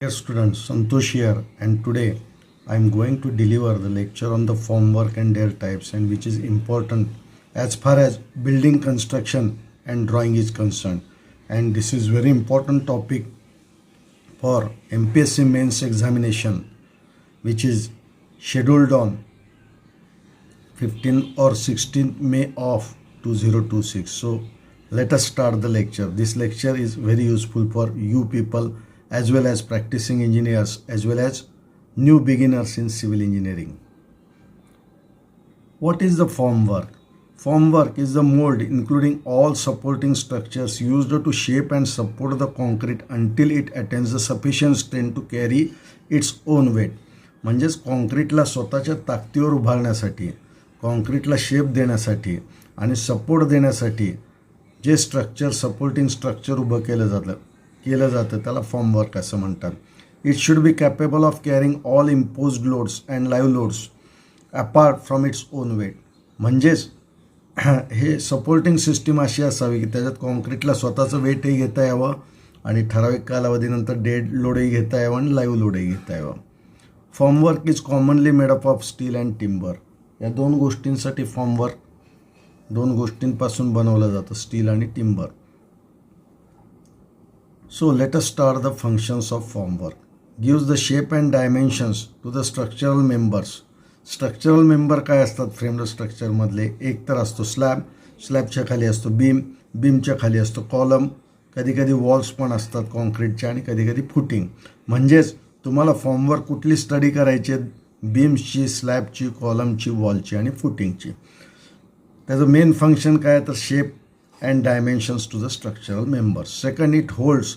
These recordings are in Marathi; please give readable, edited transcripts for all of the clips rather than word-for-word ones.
Dear students, Santosh here, and today I am going to deliver the lecture on the formwork and their types, and which is important as far as building construction and drawing is concerned. And this is very important topic for MPSC mains examination, which is scheduled on 15 or 16 May of 2026. So let us start the lecture. This lecture is very useful for you people as well as practicing engineers as well as new beginners in civil engineering. What is the formwork? Formwork is the mold including all supporting structures used to shape and support the concrete until it attains the sufficient strength to carry its own weight. म्हणजेच कॉन्क्रीटला स्वतःच्या ताकदीवर उभारण्यासाठी, कॉन्क्रीटला शेप देण्यासाठी आणि सपोर्ट देण्यासाठी जे स्ट्रक्चर सपोर्टिंग स्ट्रक्चर उभं केलं जातं त्याला फॉर्मवर्क असं म्हणतात. It should be capable of carrying all imposed loads and live loads apart from its own weight. म्हणजेच हे सपोर्टिंग सिस्टीम अशी असावी की त्याच्यात कॉन्क्रीटला स्वतःचं वेटही घेता यावं आणि ठराविक कालावधीनंतर डेड लोडही घेता यावं आणि लाईव्ह लोडही घेता यावं. Formwork is commonly made up of steel and timber. या दोन गोष्टींसाठी फॉर्मवर्क दोन गोष्टींपासून बनवलं जातं, स्टील आणि timber. So let us start the functions of formwork. Gives the shape and dimensions to the structural members. Structural member काय असतात फ्रेम्ड स्ट्रक्चरमधले? एक तर असतो स्लॅब, स्लॅबच्या खाली असतो बीम, बीमच्या खाली असतो कॉलम, कधी कधी वॉल्स पण असतात कॉन्क्रीटच्या आणि कधी कधी फुटिंग. म्हणजेच तुम्हाला फॉर्मवर्क कुठली स्टडी करायची? बीम्सची, स्लॅबची, कॉलमची, वॉलची आणि फुटिंगची. त्याचं मेन फंक्शन काय तर shape and dimensions to the structural members. Second, it holds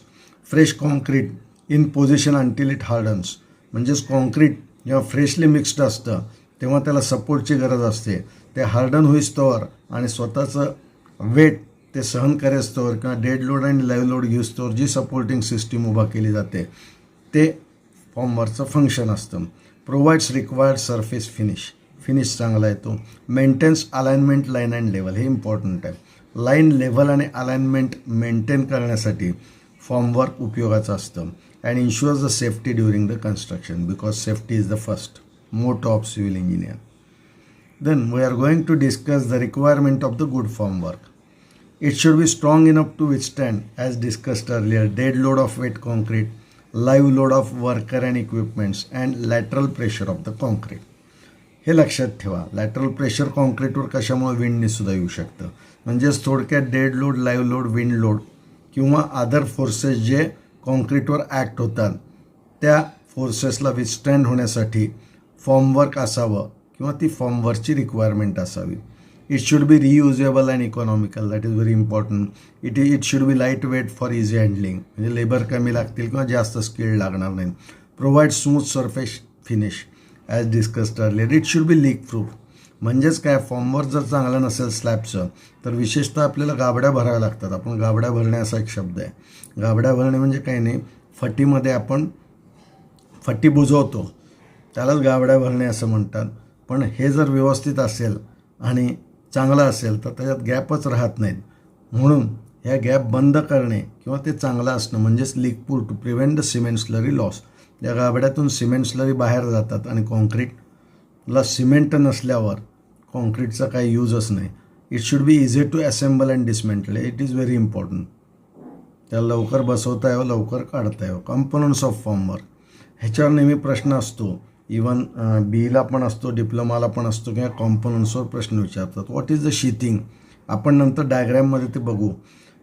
fresh concrete in position until it hardens. म्हणजेच कॉन्क्रीट जेव्हा फ्रेशली मिक्स्ड असतं तेव्हा त्याला सपोर्टची गरज असते. ते हार्डन होईस्तोवर आणि स्वतःचं वेट ते सहन करेस्तोवर किंवा डेड लोड आणि लाईव्ह लोड घेऊस्तोवर जी सपोर्टिंग सिस्टीम उभा केली जाते ते फॉर्मवर्कचं फंक्शन असतं. प्रोव्हाइड्स रिक्वायर्ड सरफेस फिनिश चांगला येतो. Maintains alignment line and level, हे इम्पॉर्टंट आहे. लाईन लेव्हल आणि अलाइनमेंट मेंटेन करण्यासाठी फॉर्मवर्क उपयोगाचं असतं. And ensures the safety during the construction because safety is the first motto of civil engineer. Then we are going to discuss the requirement of the good formwork. It should be strong enough to withstand as discussed earlier dead load of wet concrete, live load of worker and equipments and lateral pressure of the concrete. हे लक्षात ठेवा. लॅटरल प्रेशर कॉन्क्रीटवर कशामुळे विंडने सुद्धा येऊ शकतं. म्हणजेच थोडक्यात dead load, live load, wind load किंवा अदर फोर्सेस जे कॉन्क्रीटवर ॲक्ट होतात त्या फोर्सेसला विथस्टँड होण्यासाठी फॉर्मवर्क असावं किंवा ती फॉर्मवर्कची रिक्वायरमेंट असावी. It should be reusable and economical, that is very important. It should be light weight for easy handling, म्हणजे लेबर कमी लागतील किंवा जास्त स्किल्ड लागणार नाही. Provide smooth surface finish as discussed earlier. It should be leak proof. म्हणजेच काय, फॉर्मवर्क जर चांगलं नसेल स्लॅबचं तर विशेषतः आपल्याला गाबड्या भराव्या लागतात. आपण गाबड्या भरणे असा एक शब्द आहे. गाबड्या भरणे म्हणजे काही नाही, फटीमध्ये आपण फटी बुजवतो त्यालाच गाबड्या भरणे असं म्हणतात. पण हे जर व्यवस्थित असेल आणि चांगलं असेल तर त्याच्यात गॅपच राहत नाहीत. म्हणून ह्या गॅप बंद करणे किंवा ते चांगलं असणं म्हणजेच leak proof to prevent the cement slurry loss. या गाबड्यातून सिमेंट स्लरी बाहेर जातात आणि कॉन्क्रीटला सिमेंट नसल्यावर कॉन्क्रीटचा काही यूजच नाही. It should be easy to assemble and dismantle. It is very important. त्याला लवकर बसवता यावं, लवकर काढता यावं. कंपोनंट्स ऑफ फॉर्मवर्क, ह्याच्यावर नेहमी प्रश्न असतो. इवन बीला पण असतो, डिप्लोमाला पण असतो किंवा कॉम्पोनंट्सवर प्रश्न विचारतात. What is the sheathing? आपण नंतर डायग्रॅममध्ये ते बघू.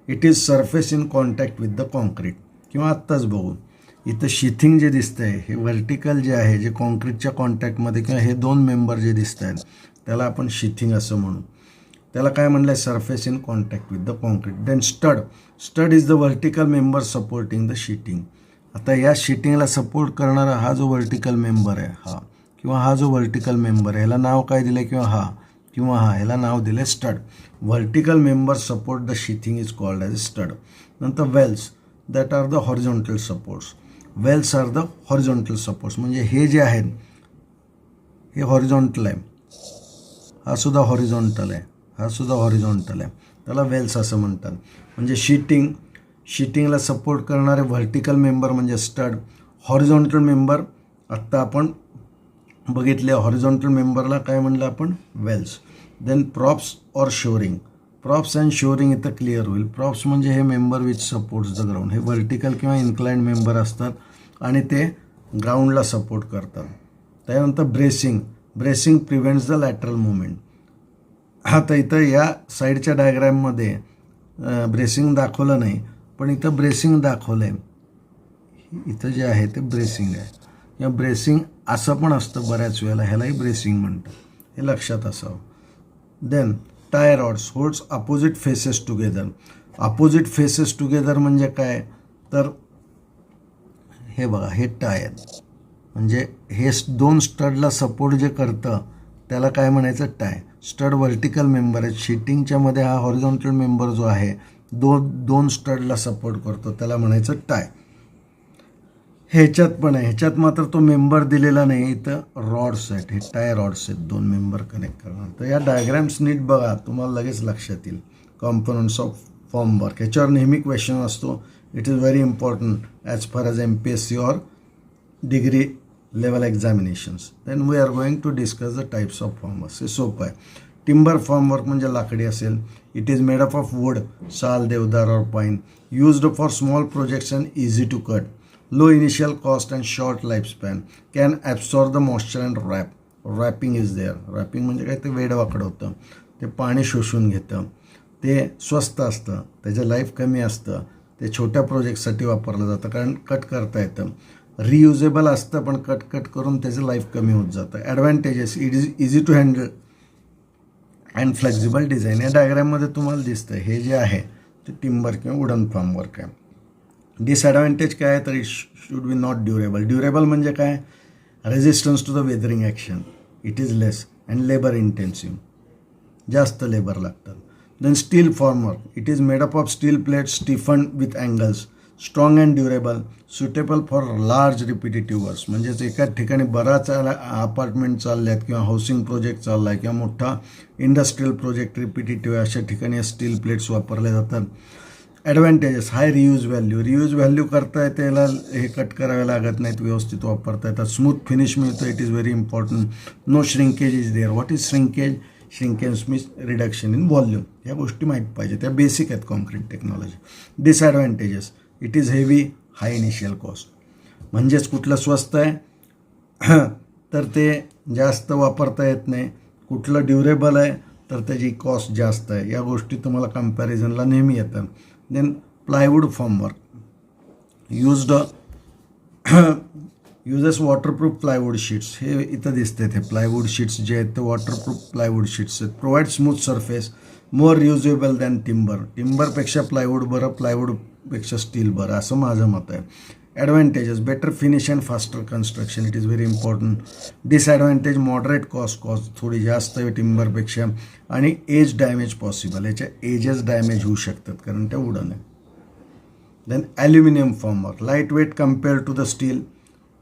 It is surface in contact with the concrete किंवा आत्ताच बघू. इथं शीथिंग जे दिसतं आहे हे व्हर्टिकल जे आहे, जे कॉन्क्रीटच्या कॉन्टॅक्टमध्ये किंवा हे दोन मेंबर जे दिसत आहेत त्याला आपण शीथिंग असं म्हणू. त्याला काय म्हणलं आहे? Surface in contact with the concrete. Then stud is the vertical member supporting the sheeting. आता या शीटिंगला सपोर्ट करणारा हा जो व्हर्टिकल मेंबर आहे हा किंवा हा जो व्हर्टिकल मेंबर आहे ह्याला नाव काय दिलं किंवा हा ह्याला नाव दिलं आहे stud. Vertical member support the sheathing is called as stud. नंतर wales, that are the horizontal supports. Wales are the horizontal supports. म्हणजे हे जे आहेत हे हॉरिझॉन्टल आहे, हा सुद्धा हॉरिझॉन्टल आहे, हा सुद्धा हॉरिझॉन्टल आहे, त्याला वेल्स असं म्हणतात. म्हणजे शीटिंगला सपोर्ट करणारे व्हर्टिकल मेंबर म्हणजे स्टड, हॉरिझॉन्टल मेंबर आत्ता आपण बघितले, हॉरिझॉन्टल मेंबरला काय म्हणलं आपण, wales. Then props or shoring. Props and shoring इथं क्लिअर होईल. प्रॉप्स म्हणजे हे member which supports the ground, हे व्हर्टिकल किंवा इन्क्लाइंड मेंबर असतात आणि ते ग्राउंडला सपोर्ट करतात. त्यानंतर bracing. Bracing prevents the lateral movement. आता इथं या साईडच्या डायग्रॅममध्ये ब्रेसिंग दाखवलं नाही, पण इथं ब्रेसिंग दाखवलं आहे. इथं जे आहे ते ब्रेसिंग आहे. या ब्रेसिंग असं पण असतं बऱ्याच वेळेला, ह्यालाही ब्रेसिंग म्हणतात, हे लक्षात असावं. Then tie rods holds opposite faces together. Opposite faces together म्हणजे काय, तर हे बघा, हे टाय आहेत, म्हणजे हे दोन स्टडला सपोर्ट जे करतं त्याला काय म्हणायचं, टाय. स्टड व्हर्टिकल मेंबर आहे. शीटिंगच्या मध्ये हा हॉरिझॉन्टल मेंबर जो आहे दोन स्टडला सपोर्ट करतो, त्याला म्हणायचं टाय. ह्याच्यात पण आहे, ह्याच्यात मात्र तो मेंबर दिलेला नाही, इथं रॉड्स आहेत, हे टाय रॉड्स आहेत, दोन मेंबर कनेक्ट करणार. तर या डायग्रॅम्स नीट बघा, तुम्हाला लगेच लक्षात येईल. कॉम्पोनंट्स ऑफ फॉर्मवर्क, ह्याच्यावर नेहमी क्वेश्चन असतो. It is very important as far as MPSC or degree level examinations. Then we are going to discuss the types of formwork. हे सोपं आहे. टिंबर फॉर्मवर्क म्हणजे लाकडी असेल. It is made up of wood, sal, deodar और pine, used for small projects and easy to cut. Low initial cost and short lifespan, can absorb the moisture and wrap. Wrapping is there. Wrapping म्हणजे काय, ते वेडवाकडं होतं, ते पाणी शोषून घेतं, ते स्वस्त असतं, त्याचं लाईफ कमी असतं, ते छोट्या प्रोजेक्टसाठी वापरलं जातं कारण कट करता येतं. रियुजेबल असतं पण कट करून त्याचं लाईफ कमी होत जातं. Advantages, it is easy to handle and flexible design. या डायग्रॅममध्ये तुम्हाला दिसतं हे जे आहे ते टिंबर किंवा वुडन फॉर्मवर्क आहे. डिसॲडव्हान्टेज काय आहे, तर it should be not durable. Durable म्हणजे काय, resistance to the weathering action, it is less and labour intensive, जास्त लेबर लागतात. Then steel formwork, it is made up of steel plates stiffened with angles, strong and durable, suitable for large repetitive works. म्हणजेच एकाच ठिकाणी बराच अपार्टमेंट चालले आहेत किंवा हाऊसिंग प्रोजेक्ट चालला आहे किंवा मोठा इंडस्ट्रियल प्रोजेक्ट रिपिटेटिव्ह, अशा ठिकाणी स्टील प्लेट्स वापरले जातात. ॲडव्हान्टेजेस, हाय रियूज व्हॅल्यू. रियूज व्हॅल्यू करता येते, याला हे कट करावे लागत नाहीत, व्यवस्थित वापरता येतात. स्मूथ फिनिश मिळतं, it is very important. No shrinkage is there. What is shrinkage? Shrinkage means reduction in volume. या गोष्टी माहीत पाहिजे, त्या बेसिक आहेत concrete technology. Disadvantages, it is heavy, high initial cost. म्हणजेच कुठलं स्वस्त आहे तर ते जास्त वापरता येत नाही, कुठलं ड्युरेबल आहे तर त्याची कॉस्ट जास्त आहे. या गोष्टी तुम्हाला कम्पॅरिझनला नेहमी येतात. Then plywood formwork, uses waterproof plywood sheets. हे इथं दिसते, ते प्लायवूड शीट्स जे आहेत ते वॉटरप्रूफ प्लायवूड शीट्स आहेत. Provide smooth surface, more reusable than timber. टिंबरपेक्षा प्लायवूड बरं, प्लायवूडपेक्षा स्टील बरं, असं माझं मत आहे. Advantages, better finish and faster construction, it is very important. Disadvantage, moderate cost थोडी जास्त आहे टिंबरपेक्षा, आणि एज डॅमेज पॉसिबल, याच्या एजेस डॅमेज होऊ शकतात कारण त्या वुडन आहे. Then aluminium formwork, light weight compare to the steel.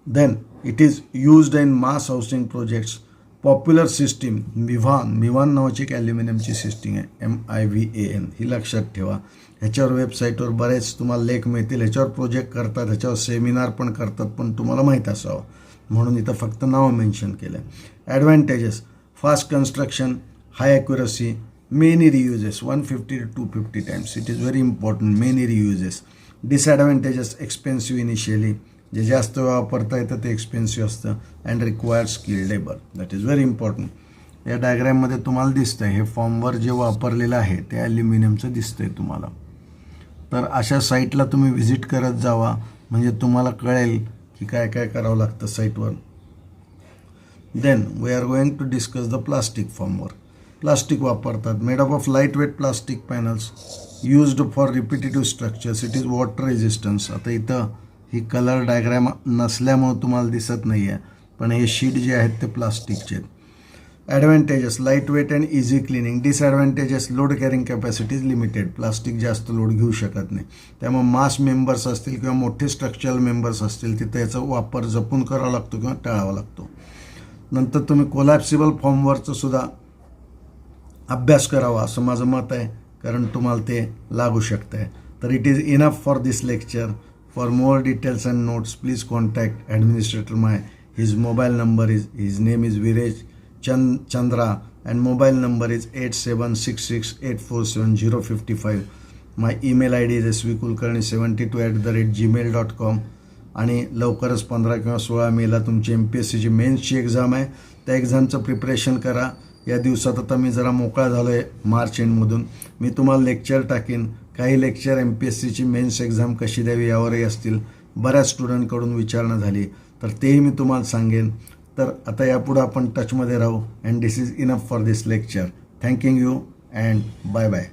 Then it is used in mass housing projects. Popular system, Mivan नावाची एक ॲल्युमिनियमची सिस्टीम आहे, MIVAN, ही लक्षात ठेवा. ह्याच्यावर वेबसाईटवर बरेच तुम्हाला लेख मिळतील. ह्याच्यावर प्रोजेक्ट करतात, ह्याच्यावर सेमिनार पण करतात, पण तुम्हाला माहीत असावं म्हणून इथं फक्त नाव मेन्शन केलं आहे. Advantages, fast construction, high accuracy, many reuses, 150 to 250 times, it is very important, many reuses. Disadvantages, expensive initially, जे जास्त वापरता येतं ते एक्सपेन्सिव्ह असतं, and required skilled labour, that is very important. या डायग्रॅममध्ये तुम्हाला दिसतंय हे फॉर्मवर जे वापरलेलं आहे ते ॲल्युमिनियमचं दिसतंय तुम्हाला. तर अशा साईटला तुम्ही व्हिजिट करत जावा, म्हणजे तुम्हाला कळेल की काय काय करावं लागतं साईटवर. Then we are going to discuss the plastic formwork. Plastic वापरतात, made up of light weight plastic panels, used for repetitive structures, it is water resistance. आता इथं ही कलर डायग्रॅम नसल्यामुळं तुम्हाला दिसत नाही आहे, पण हे शीट जे आहेत ते प्लास्टिकचे आहेत. Advantages, light weight and easy cleaning. Disadvantages, load carrying capacity is limited, plastic जास्त लोड घेऊ शकत नाही, त्यामुळे मास मेंबर्स असतील किंवा मोठे स्ट्रक्चरल मेंबर्स असतील तिथे याचा वापर जपून करावा लागतो किंवा टाळावा लागतो. नंतर तुम्ही कोलॅप्सिबल फॉर्मवर्कचं सुद्धा अभ्यास करावा असं माझं मत आहे, कारण तुम्हाला ते लागू शकतं आहे. तर it is enough for this lecture. For more details and notes, please contact administrator my. His mobile number is, his name is Virej Chandra, and mobile number is 8766847055. My email ID is svkulkarni72@gmail.com. आणि लवकरच 15 किंवा 16 मेला तुमची MPSCची मेन्सची एक्झाम आहे. त्या एक्झामचं प्रिपरेशन करा. या दिवसात आता मी जरा मोकळा झालो आहे मार्च एंडमधून. मी तुम्हाला लेक्चर टाकीन. काही लेक्चर MPSCची मेन्स एक्झाम कशी द्यावी यावरही असतील. बऱ्याच स्टुडंटकडून विचारणा झाली तर तेही मी तुम्हाला सांगेन. तर आता यापुढे आपण टचमध्ये राहू. And this is enough for this lecture. Thanking you and bye bye.